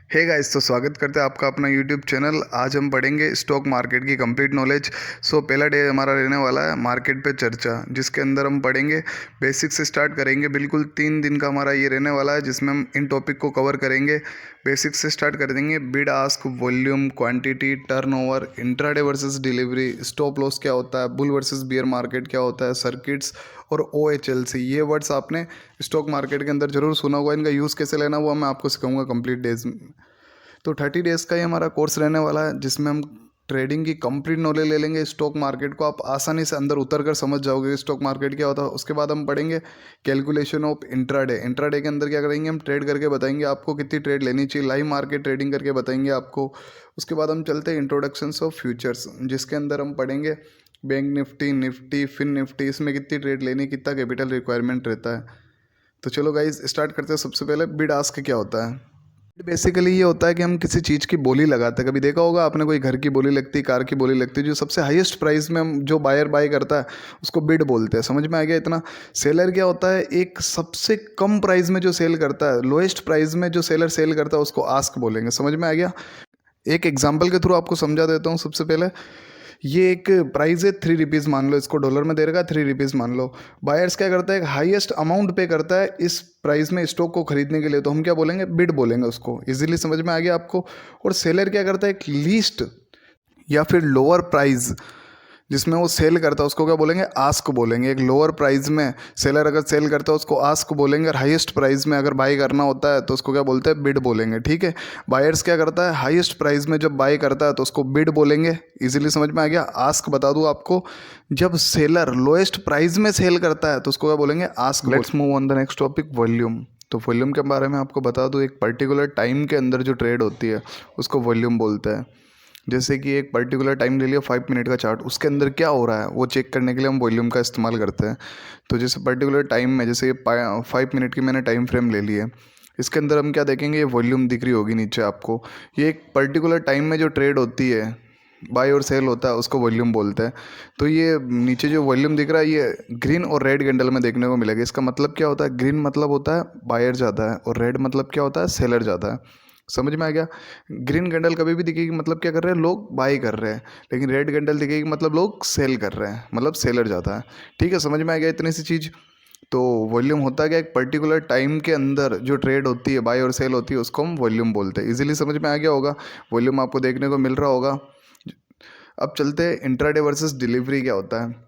Hey guys, तो स्वागत करते हैं आपका अपना यूट्यूब चैनल। आज हम पढ़ेंगे स्टॉक मार्केट की कंप्लीट नॉलेज। पहला डे हमारा रहने वाला है मार्केट पे चर्चा, जिसके अंदर हम पढ़ेंगे बेसिक से स्टार्ट करेंगे। बिल्कुल 3 दिन का हमारा ये रहने वाला है, जिसमें हम इन टॉपिक को कवर करेंगे। बेसिक से स्टार्ट कर देंगे। Bid ask, volume, quantity, turnover, intraday versus delivery, stop loss क्या होता है, बुल वर्सेस बियर मार्केट क्या होता है, सर्किट्स और OHLC। ये वर्ड्स आपने स्टॉक मार्केट के अंदर जरूर सुना होगा। इनका यूज़ कैसे लेना वो मैं आपको सिखाऊंगा कंप्लीट डेज में। तो 30 डेज़ का ही हमारा कोर्स रहने वाला है, जिसमें हम ट्रेडिंग की कंप्लीट नॉलेज ले लेंगे। स्टॉक मार्केट को आप आसानी से अंदर उतर कर समझ जाओगे कि स्टॉक मार्केट क्या होता है। उसके बाद हम पढ़ेंगे कैलकुलेशन ऑफ इंट्राडे। इंट्राडे के अंदर क्या करेंगे, हम ट्रेड करके बताएंगे आपको कितनी ट्रेड लेनी चाहिए। लाइव मार्केट ट्रेडिंग करके बताएंगे आपको। उसके बाद हम चलते हैं इंट्रोडक्शंस ऑफ फ्यूचर्स, जिसके अंदर हम पढ़ेंगे bank Nifty, Nifty, Fin Nifty, इसमें कितनी ट्रेड लेनी, कितना कैपिटल रिक्वायरमेंट रहता है। तो चलो गाइज स्टार्ट करते हैं। सबसे पहले बिड आस्क क्या होता है। बेसिकली ये होता है कि हम किसी चीज़ की बोली लगाते हैं। कभी देखा होगा आपने, कोई घर की बोली लगती, कार की बोली लगती, जो सबसे हाईएस्ट प्राइस में हम जो बायर बाय करता है उसको बिड बोलते हैं। समझ में आ गया इतना। सेलर क्या होता है, एक सबसे कम प्राइस में जो सेल करता है, लोएस्ट प्राइस में जो सेलर सेल करता है उसको आस्क बोलेंगे। समझ में आ गया। एक एग्जाम्पल के थ्रू आपको समझा देता हूँ। सबसे पहले ये एक प्राइस है 3 रुपीज़ मान लो, इसको डॉलर में दे रखा है 3 रुपीज़ मान लो। बायर्स क्या करता है, हाईएस्ट अमाउंट पे करता है इस प्राइस में स्टॉक को खरीदने के लिए, तो हम क्या बोलेंगे, बिड बोलेंगे उसको। इजीली समझ में आ गया आपको। और सेलर क्या करता है, एक लीस्ट या फिर लोअर प्राइस जिसमें वो सेल करता है उसको क्या बोलेंगे, आस्क बोलेंगे। एक लोअर प्राइस में सेलर अगर सेल करता है उसको आस्क बोलेंगे, और हाईएस्ट प्राइस में अगर बाय करना होता है तो उसको क्या बोलते हैं, बिड बोलेंगे। ठीक है। बायर्स क्या करता है, हाईएस्ट प्राइस में जब बाय करता है तो उसको बिड बोलेंगे। इजीली समझ में आ गया। आस्क बता दूं आपको, जब सेलर लोएस्ट प्राइस में सेल करता है तो उसको क्या बोलेंगे, ask. Let's move on the next topic, volume. तो वॉल्यूम के बारे में आपको बता दूं, एक पर्टिकुलर टाइम के अंदर जो ट्रेड होती है उसको वॉल्यूम बोलते हैं। जैसे कि एक पर्टिकुलर टाइम ले लिया 5 मिनट का चार्ट, उसके अंदर क्या हो रहा है वो चेक करने के लिए हम वॉल्यूम का इस्तेमाल करते हैं। तो जैसे पर्टिकुलर टाइम में, जैसे ये 5 मिनट की मैंने टाइम फ्रेम ले ली है, इसके अंदर हम क्या देखेंगे, ये वॉल्यूम दिख रही होगी नीचे आपको। ये एक पर्टिकुलर टाइम में जो ट्रेड होती है, बाय और सेल होता है, उसको वॉल्यूम बोलते हैं। तो ये नीचे जो वॉल्यूम दिख रहा है ये ग्रीन और रेड कैंडल में देखने को मिलेगा। इसका मतलब क्या होता है, ग्रीन मतलब होता है बायर ज़्यादा है, और रेड मतलब क्या होता है, सेलर ज़्यादा है। समझ में आ गया। ग्रीन कैंडल कभी भी दिखेगी मतलब क्या कर रहे हैं, लोग बाय कर रहे हैं। लेकिन रेड कैंडल दिखेगी मतलब लोग सेल कर रहे हैं, मतलब सेलर ज़्यादा है। ठीक है, समझ में आ गया इतनी सी चीज़। तो वॉल्यूम होता है क्या, एक पर्टिकुलर टाइम के अंदर जो ट्रेड होती है, बाय और सेल होती है, उसको हम वॉल्यूम बोलते हैं। इजीली समझ में आ गया होगा। वॉल्यूम आपको देखने को मिल रहा होगा। अब चलते हैं इंट्राडे वर्सेस डिलीवरी क्या होता है।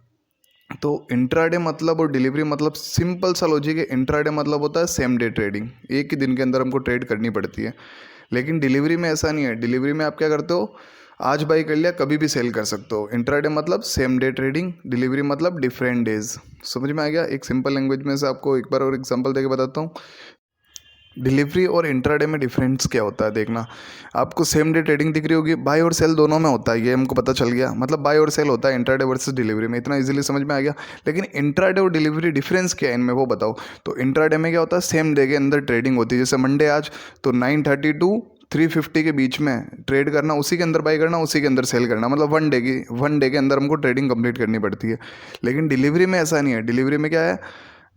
तो इंट्राडे मतलब और डिलीवरी मतलब सिंपल सा लॉजिक है। इंट्राडे मतलब होता है सेम डे ट्रेडिंग, एक ही दिन के अंदर हमको ट्रेड करनी पड़ती है। लेकिन डिलीवरी में ऐसा नहीं है। डिलीवरी में आप क्या करते हो, आज बाई कर लिया कभी भी सेल कर सकते हो। इंट्राडे मतलब सेम डे ट्रेडिंग, डिलीवरी मतलब डिफरेंट डेज। समझ में आ गया। एक सिंपल लैंग्वेज में से आपको एक बार और एग्जांपल देके बताता हूँ। डिलीवरी और इंट्राडे में डिफरेंस क्या होता है देखना। आपको सेम डे ट्रेडिंग दिख रही होगी, बाय और सेल दोनों में होता है, ये हमको पता चल गया। मतलब बाय और सेल होता है इंट्राडे वर्सेस डिलीवरी में, इतना इजीली समझ में आ गया। लेकिन इंट्राडे और डिलीवरी डिफरेंस क्या है इनमें वो बताओ। तो इंट्राडे में क्या होता है, सेम डे के अंदर ट्रेडिंग होती है। जैसे मंडे आज, तो 9:30 टू 3:50 के बीच में ट्रेड करना, उसी के अंदर बाय करना, उसी के अंदर सेल करना, मतलब वन डे के अंदर हमको ट्रेडिंग कंप्लीट करनी पड़ती है। लेकिन डिलीवरी में ऐसा नहीं है। डिलीवरी में क्या है,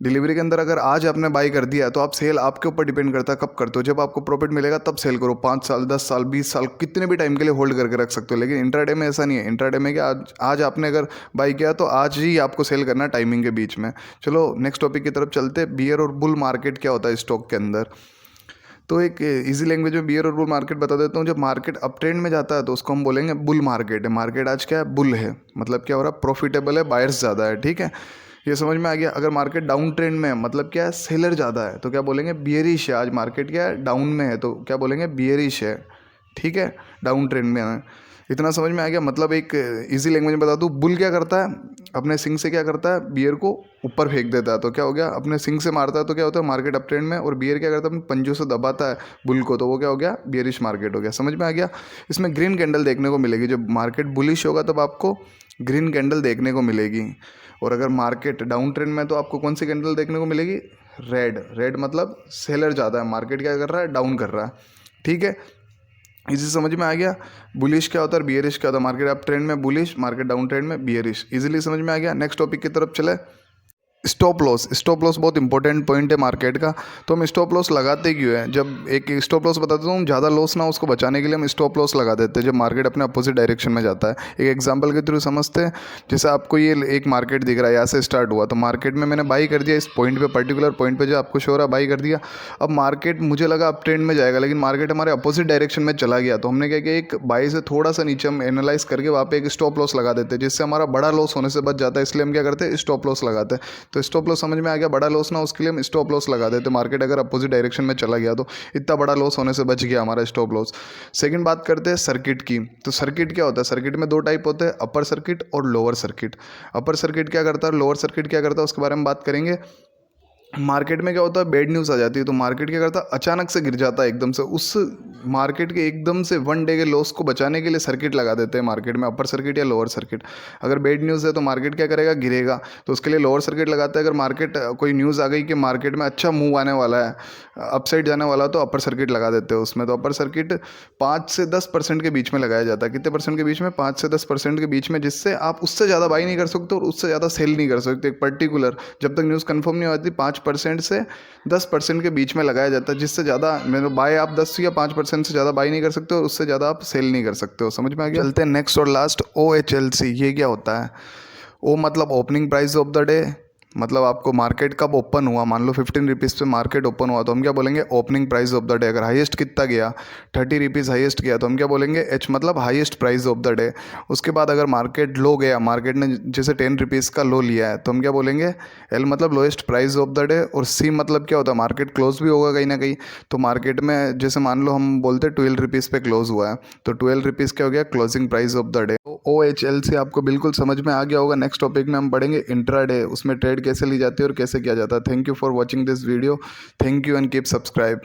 डिलीवरी के अंदर अगर आज आपने बाई कर दिया तो आप सेल आपके ऊपर डिपेंड करता है कब करते हो। जब आपको प्रॉफिट मिलेगा तब सेल करो। 5 साल, 10 साल, 20 साल, कितने भी टाइम के लिए होल्ड करके रख सकते हो। लेकिन इंट्राडे में ऐसा नहीं है। इंट्राडे में क्या, आज आपने अगर बाई किया तो आज ही आपको सेल करना है, टाइमिंग के बीच में। चलो नेक्स्ट टॉपिक की तरफ चलते हैं। बियर और बुल मार्केट क्या होता है स्टॉक के अंदर। तो एक इजी लैंग्वेज में बियर और बुल मार्केट बता देता हूँ। जब मार्केट अप ट्रेंड में जाता है तो उसको हम बोलेंगे बुल मार्केट है। मार्केट आज क्या है, बुल है। मतलब क्या हो रहा है, प्रॉफिटेबल है, बायर्स ज़्यादा है। ठीक है, ये समझ में आ गया। अगर मार्केट डाउन ट्रेंड में है मतलब क्या है, सेलर ज़्यादा है, तो क्या बोलेंगे, बियरिश है। आज मार्केट क्या है, डाउन में है, तो क्या बोलेंगे, बियरिश है। ठीक है, डाउन ट्रेंड में है। इतना समझ में आ गया। मतलब एक इजी लैंग्वेज में बता दूँ, बुल क्या करता है, अपने सिंग से क्या करता है, बियर को ऊपर फेंक देता है, तो क्या हो गया, अपने सिंग से मारता है तो क्या होता है, मार्केट अप ट्रेंड में। और बियर क्या करता है, अपने पंजों से दबाता है बुल को, तो वो क्या हो गया, बियरिश मार्केट हो गया। समझ में आ गया। इसमें ग्रीन कैंडल देखने को मिलेगी। जब मार्केट बुलिश होगा तब आपको ग्रीन कैंडल देखने को मिलेगी। और अगर मार्केट डाउन ट्रेंड में तो आपको कौन सी कैंडल देखने को मिलेगी, रेड। रेड मतलब सेलर ज़्यादा है, मार्केट क्या कर रहा है, डाउन कर रहा है। ठीक है, इसी समझ में आ गया। बुलिश क्या होता है, बियरिश क्या होता है। मार्केट अप ट्रेंड में बुलिश, मार्केट डाउन ट्रेंड में बियरिश। इजीली समझ में आ गया। नेक्स्ट टॉपिक की तरफ चले। स्टॉप लॉस बहुत इंपॉर्टेंट पॉइंट है मार्केट का। तो हम स्टॉप लॉस लगाते क्यों है? जब एक स्टॉप लॉस बताता हूँ, ज़्यादा लॉस ना उसको बचाने के लिए हम स्टॉप लॉस लगा देते हैं जब मार्केट अपने अपोजिट डायरेक्शन में जाता है। एक एग्जांपल के थ्रू समझते हैं। जैसे आपको ये एक मार्केट दिख रहा है, यहाँ से स्टार्ट हुआ, तो मार्केट में मैंने बाई कर दिया इस पॉइंट पे, पर्टिकुलर पॉइंट पे जो आपको शो हो रहा है, बाई कर दिया। अब मार्केट मुझे लगा अप ट्रेंड में जाएगा, लेकिन मार्केट हमारे अपोजिट डायरेक्शन में चला गया, तो हमने क्या किया, एक बाई से थोड़ा सा नीचे हम एनालाइज करके वहाँ पे एक स्टॉप लॉस लगा देते हैं, जिससे हमारा बड़ा लॉस होने से बच जाता है। इसलिए हम क्या करते हैं, स्टॉप लॉस लगाते हैं। तो स्टॉप लॉस समझ में आ गया, बड़ा लॉस ना, उसके लिए हम स्टॉप लॉस लगा देते हैं। मार्केट अगर अपोजिट डायरेक्शन में चला गया तो इतना बड़ा लॉस होने से बच गया हमारा स्टॉप लॉस। सेकंड बात करते हैं सर्किट की। तो सर्किट क्या होता है? सर्किट में दो टाइप होते हैं, अपर सर्किट और लोअर सर्किट। अपर सर्किट क्या करता है, लोअर सर्किट क्या करता है, उसके बारे में बात करेंगे। मार्केट में क्या होता है, बैड न्यूज़ आ जाती है, तो मार्केट क्या करता है, अचानक से गिर जाता है एकदम से। उस मार्केट के एकदम से वन डे के लॉस को बचाने के लिए सर्किट लगा देते हैं मार्केट में, अपर सर्किट या लोअर सर्किट। अगर बैड न्यूज़ है तो मार्केट क्या करेगा, गिरेगा, तो उसके लिए लोअर सर्किट लगाते हैं। अगर मार्केट कोई न्यूज़ आ गई कि मार्केट में अच्छा मूव आने वाला है, अपसाइड जाने वाला, तो अपर सर्किट लगा देते हैं उसमें। तो अपर सर्किट 5 से 10% के बीच में लगाया जाता है। कितने परसेंट के बीच में? 5 से 10% के बीच में, जिससे आप उससे ज़्यादा बाई नहीं कर सकते और उससे ज़्यादा सेल नहीं कर सकते। एक पर्टिकुलर, जब तक न्यूज़ कंफर्म नहीं होती, 5% से 10% के बीच में लगाया जाता है, जिससे ज़्यादा मतलब बाय आप 10 या 5% से ज़्यादा बाई नहीं कर सकते और उससे ज़्यादा आप सेल नहीं कर सकते हो। समझ में आ गया? चलते हैं नेक्स्ट और लास्ट, OHLC। ये क्या होता है? ओ मतलब opening price of the day, मतलब आपको मार्केट कब ओपन हुआ, मान लो 15 रुपीज़ पे मार्केट ओपन हुआ, तो हम क्या बोलेंगे, opening price of the day. अगर हाईएस्ट कितना गया, 30 रुपीज़ हाईएस्ट गया, तो हम क्या बोलेंगे, एच मतलब highest price of the day. उसके बाद अगर मार्केट लो गया, मार्केट ने जैसे 10 रुपीज़ का लो लिया है, तो हम क्या बोलेंगे, एल मतलब lowest price of the day. और सी मतलब क्या होता है, मार्केट क्लोज भी होगा कहीं ना कहीं, तो मार्केट में जैसे मान लो हम बोलते हैं 12 रुपीज़ पे क्लोज हुआ है, तो 12 रुपीज़ क्या हो गया, closing price of the day. OHLC आपको बिल्कुल समझ में आ गया होगा। नेक्स्ट टॉपिक में हम पढ़ेंगे इंट्राडे, उसमें ट्रेड कैसे ली जाती है और कैसे किया जाता है। Thank you for watching this video. Thank you and keep subscribe.